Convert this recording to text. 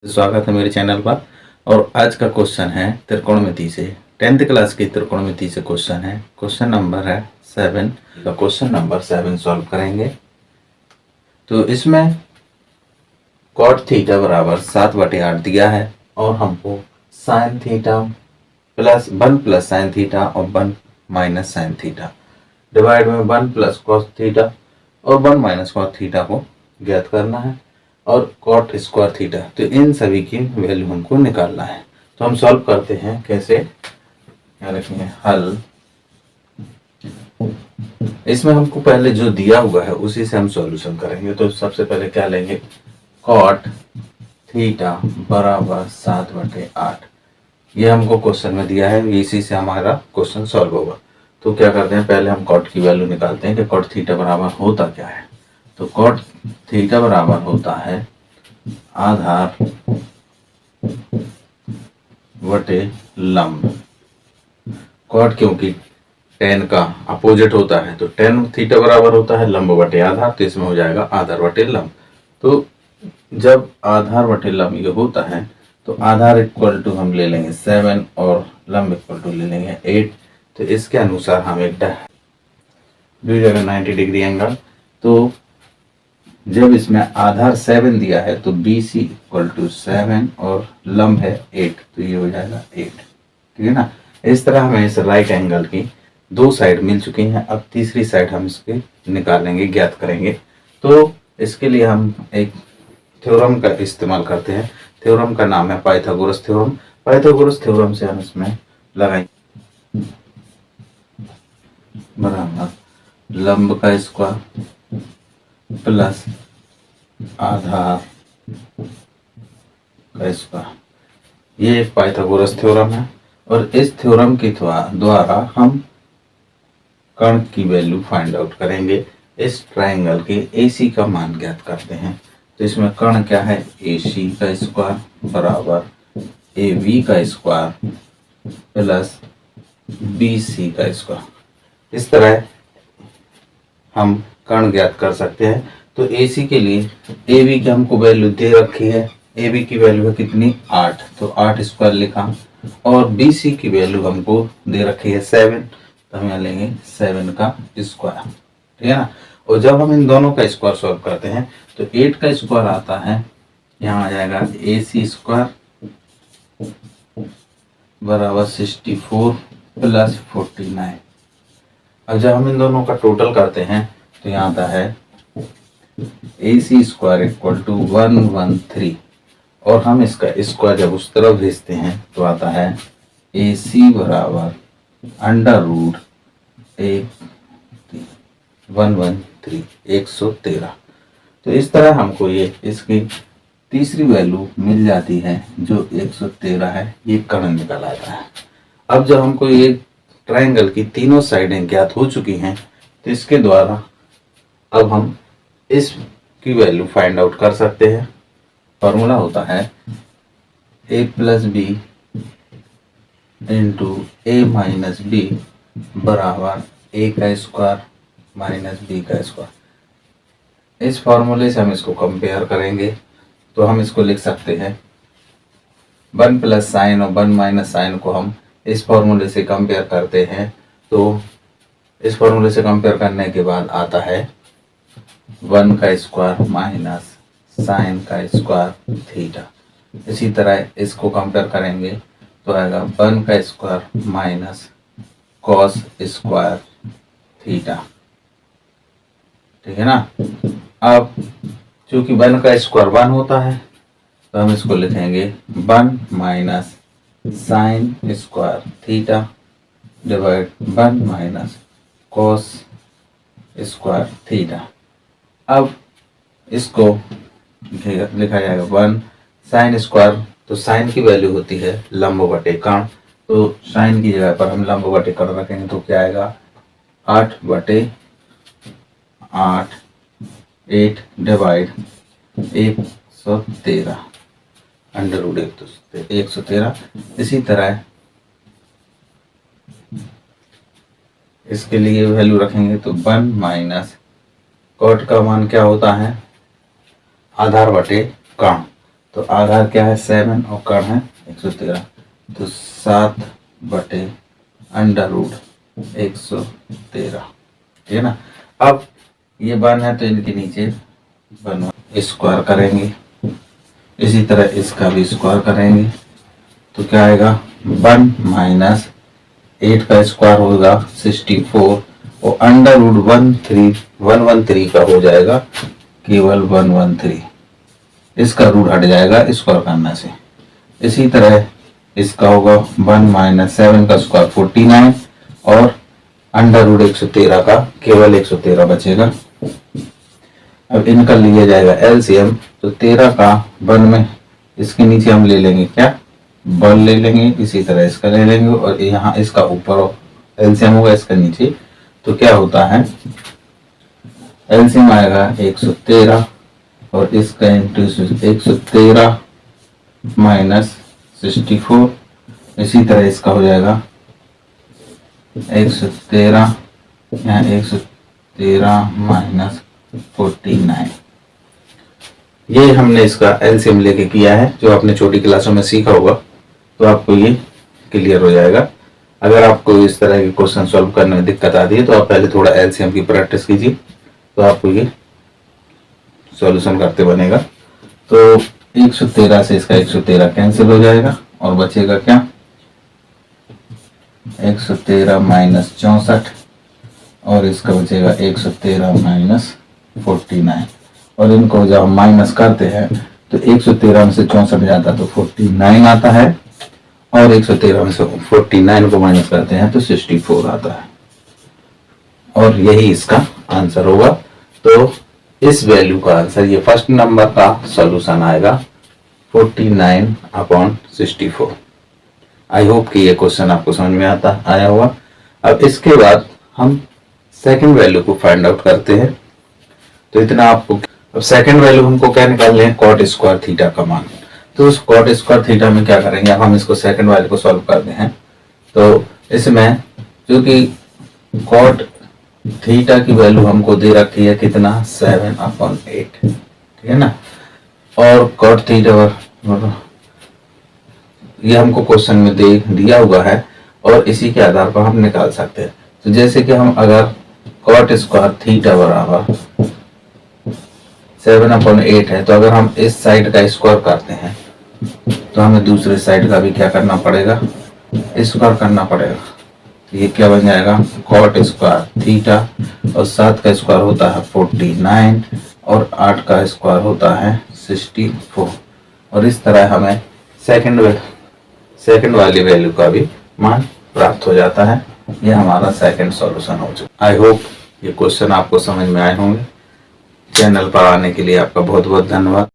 स्वागत है मेरे चैनल पर। और आज का क्वेश्चन है त्रिकोणमिति से 10th क्लास की त्रिकोणमिति से क्वेश्चन है। क्वेश्चन नंबर है 7 का क्वेश्चन नंबर 7 सॉल्व करेंगे। तो इसमें कॉट थीटा बराबर 7/8 दिया है और हमको sine theta plus 1 plus sine theta और 1 माइनस साइन थीटा डिवाइड में 1 प्लस कॉस थीटा और 1 माइनस कॉस थीटा को ज्ञात करना है और कॉट स्क्वायर थीटा। तो इन सभी की वैल्यू हमको निकालना है। तो हम सॉल्व करते हैं कैसे, क्या रखेंगे हल। इसमें हमको पहले जो दिया हुआ है उसी से हम सॉल्यूशन करेंगे। तो सबसे पहले क्या लेंगे, कॉट थीटा बराबर 7/8। ये हमको क्वेश्चन में दिया है, इसी से हमारा क्वेश्चन सॉल्व होगा। तो क्या करते हैं, पहले हम कॉट की वैल्यू निकालते हैं कि कॉट थीटा बराबर होता क्या है। तो कॉट थीटा बराबर होता है आधार बटे लंब। कॉट क्योंकि टेन का अपोजिट होता है तो टेन थीटा बराबर होता है लंब बटे आधार, तो इसमें हो जाएगा आधार बटे लंब। तो जब आधार बटे लंब ये होता है तो आधार इक्वल टू हम ले लेंगे 7 और लंब इक्वल टू ले लेंगे 8। तो इसके अनुसार हम एक दो जगह 90 डिग्री एंगल। तो जब इसमें आधार 7 दिया है तो BC इक्वल टू 7 और लंब है 8, तो ये हो जाएगा 8। ठीक है ना। इस तरह हमें इस राइट एंगल की दो साइड मिल चुकी हैं। अब तीसरी साइड हम इसके निकालेंगे, ज्ञात करेंगे। तो इसके लिए हम एक थ्योरम का इस्तेमाल करते हैं। थ्योरम का नाम है पाइथागोरस थ्योरम। पाइथागोरस थ्योरम से हम इसमें लगाएंगे बराबर लंब का स्क्वायर प्लस आधार का स्क्वायर। ये एक पाइथागोरस थ्योरम है और इस थ्योरम के द्वारा हम कर्ण की वैल्यू फाइंड आउट करेंगे। इस ट्रायंगल के AC का मान ज्ञात करते हैं। तो इसमें कर्ण क्या है, AC का स्क्वायर बराबर AB का स्क्वायर प्लस BC का स्क्वायर। इस तरह हम कर्ण ज्ञात कर सकते हैं। तो AC के लिए AB की हमको वैल्यू दे रखी है। AB की वैल्यू है कितनी, 8, तो 8 स्क्वायर लिखा। और BC की वैल्यू हमको दे रखी है 7, तो हम यहाँ लेंगे 7 का स्क्वायर। ठीक है ना। और जब हम इन दोनों का स्क्वायर सॉल्व करते हैं तो 8 का स्क्वायर आता है, यहाँ आ जाएगा AC स्क्वायर बराबर 64 प्लस 49। अब जब हम इन दोनों का टोटल करते हैं तो यहाँ आता है AC स्क्वायर इक्वल टू 113। और हम इसका स्क्वायर जब उस तरफ भेजते हैं तो आता है AC बराबर √113 113। तो इस तरह हमको ये इसकी तीसरी वैल्यू मिल जाती है जो 113 है। ये कर्ण निकल आता है। अब जब हमको ये ट्रायंगल की तीनों साइडें ज्ञात हो चुकी हैं तो इसके द्वारा अब हम इस की वैल्यू फाइंड आउट कर सकते हैं। फॉर्मूला होता है A plus B into A minus B बराबर A का स्क्वायर माइनस B का स्क्वायर। इस फॉर्मूले से हम इसको कंपेयर करेंगे तो हम इसको लिख सकते हैं 1 प्लस साइन और 1 माइनस साइन को हम इस फॉर्मूले से कंपेयर करते हैं। तो इस फॉर्मूले से कंपेयर करने के बाद आता है 1 का स्क्वायर माइनस साइन का स्क्वायर थीटा। इसी तरह इसको कंपेयर करेंगे तो आएगा 1 का square minus cos square theta. ठीक है ना। अब चूंकि 1 का स्क्वायर 1 होता है तो हम इसको लिखेंगे 1 minus sine square theta divide 1 minus cos square theta. अब इसको लिखा जाएगा 1 साइन स्क्वायर, तो साइन की वैल्यू होती है लंब बटे कर्ण। तो साइन की जगह पर हम लंब बटे कर्ण रखेंगे तो क्या आएगा 8/8 8 डिवाइड 113 √113। इसी तरह इसके लिए वैल्यू रखेंगे तो 1 माइनस कॉट का मान क्या होता है, आधार बटे कर्ण। तो आधार क्या है 7 और कर्ण है 113, तो 7/√113, ठीक है ना। अब ये 1 है तो इनके नीचे 1 स्क्वायर करेंगे, इसी तरह इसका भी स्क्वायर करेंगे, तो क्या आएगा 1 माइनस 8 का स्क्वायर होगा 64 और √113 का हो जाएगा केवल 113, इसका रूट हट जाएगा स्क्वायर करने से। इसी तरह इसका होगा 1 माइनस 7 का स्क्वायर 49 और √113 का केवल 113 बचेगा। अब इनका लिया जाएगा एलसीएम, तो 13 का 1 में इसके नीचे हम ले लेंगे क्या 1 ले लेंगे, इसी तरह इसका ले लेंगे और यहाँ इसका ऊपर एलसीएम होगा इसका नीचे, तो क्या होता है एलसीएम आएगा 113 और इसका इंटू 113 माइनस 64, इसी तरह इसका हो जाएगा 113 यहाँ 113 माइनस 49। ये हमने इसका एलसीएम लेके किया है, जो आपने छोटी क्लासों में सीखा होगा, तो आपको ये क्लियर हो जाएगा। अगर आपको इस तरह के क्वेश्चन सॉल्व करने में दिक्कत आती है तो आप पहले थोड़ा एलसीएम की प्रैक्टिस कीजिए, तो आपको ये सॉल्यूशन करते बनेगा। तो 113 से इसका 113 कैंसिल हो जाएगा और बचेगा क्या 113 माइनस 64 और इसका बचेगा 113 माइनस 49, और इनको जब हम माइनस करते हैं तो 113 में से 64 जाता है तो 49 आता है और 113 में से 49 को माइनस करते हैं तो 64 आता है, और यही इसका आंसर होगा। तो इस वैल्यू का आंसर, ये फर्स्ट नंबर का सॉल्यूशन आएगा 49/64। आई होप कि ये क्वेश्चन आपको समझ में आया होगा। अब इसके बाद हम सेकंड वैल्यू को फाइंड आउट करते हैं, तो इतना आपको। अब सेकंड वैल्यू हमको क्या निकालने हैं कॉट स्क्वायर थीटा का मान। तो उस कॉट स्क्वायर थीटा में क्या करेंगे, अब हम इसको सेकंड वैल्यू को सॉल्व करते हैं। तो इसमें क्योंकि कॉट थीटा की वैल्यू हमको दे रखी है कितना 7/8, ठीक है ना, और कॉट थीटा ये हमको क्वेश्चन में दिया हुआ है और इसी के आधार पर हम निकाल सकते हैं। तो जैसे कि हम अगर कॉट स्क्वायर थीटा बराबर 7/8 है, तो अगर हम इस साइड का स्क्वायर करते हैं तो हमें दूसरे साइड का भी क्या करना पड़ेगा स्क्वायर करना पड़ेगा। तो ये क्या बन जाएगा कॉट स्क्वायर थीटा, और 7 का स्क्वायर होता है 49 और 8 का स्क्वायर होता है 64, और इस तरह हमें सेकंड वाली वैल्यू का भी मान प्राप्त हो जाता है। ये हमारा सेकंड सॉल्यूशन हो चुका। आई होप ये क्वेश्चन आपको समझ में आए होंगे। चैनल पर आने के लिए आपका बहुत बहुत धन्यवाद।